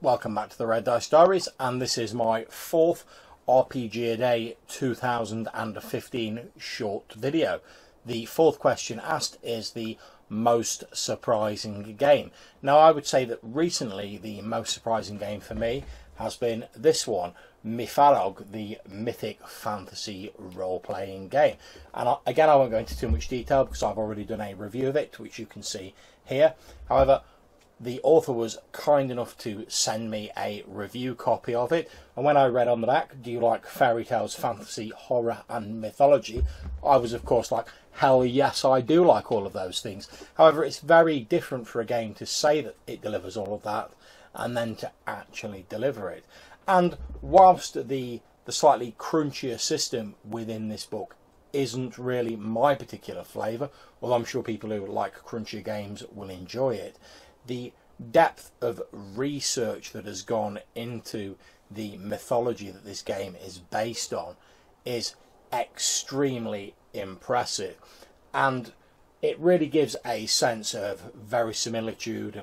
Welcome back to the Red Dice Diaries, and this is my fourth RPGaDay 2015 short video. The fourth question asked is the most surprising game. Now, I would say that recently the most surprising game for me has been this one, Mythalog, the mythic fantasy role-playing game. And again, I won't go into too much detail because I've already done a review of it, which you can see here. However, the author was kind enough to send me a review copy of it, and when I read on the back, do you like fairy tales, fantasy, horror and mythology, I was of course like, hell yes, I do like all of those things. However, it's very different for a game to say that it delivers all of that and then to actually deliver it. And whilst the slightly crunchier system within this book isn't really my particular flavour, although I'm sure people who like crunchier games will enjoy it, the depth of research that has gone into the mythology that this game is based on is extremely impressive, and it really gives a sense of verisimilitude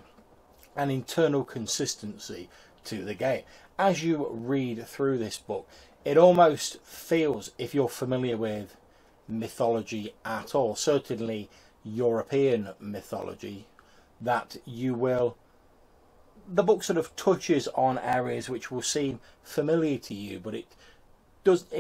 and internal consistency to the game. As you read through this book, it almost feels, if you're familiar with mythology at all, certainly European mythology, that you will, the book sort of touches on areas which will seem familiar to you, but it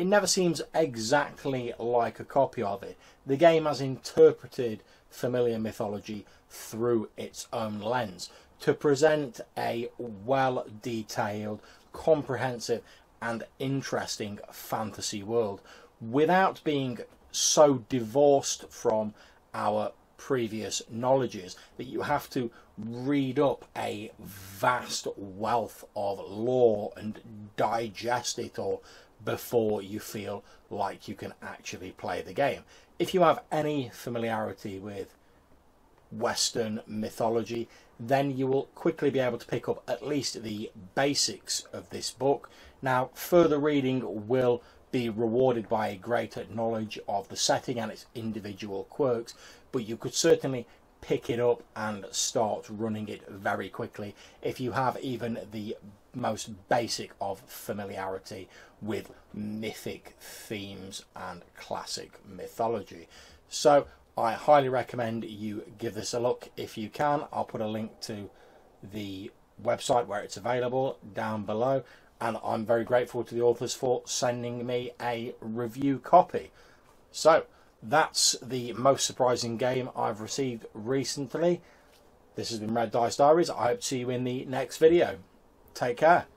never seems exactly like a copy of it. The game has interpreted familiar mythology through its own lens to present a well detailed, comprehensive and interesting fantasy world without being so divorced from our previous knowledges that you have to read up a vast wealth of lore and digest it all before you feel like you can actually play the game. If you have any familiarity with Western mythology, then you will quickly be able to pick up at least the basics of this book. Now, further reading will be rewarded by a greater knowledge of the setting and its individual quirks, but you could certainly pick it up and start running it very quickly if you have even the most basic of familiarity with mythic themes and classic mythology. So I highly recommend you give this a look if you can. I'll put a link to the website where it's available down below, and I'm very grateful to the authors for sending me a review copy. So that's the most surprising game I've received recently. This has been Red Dice Diaries. I hope to see you in the next video. Take care.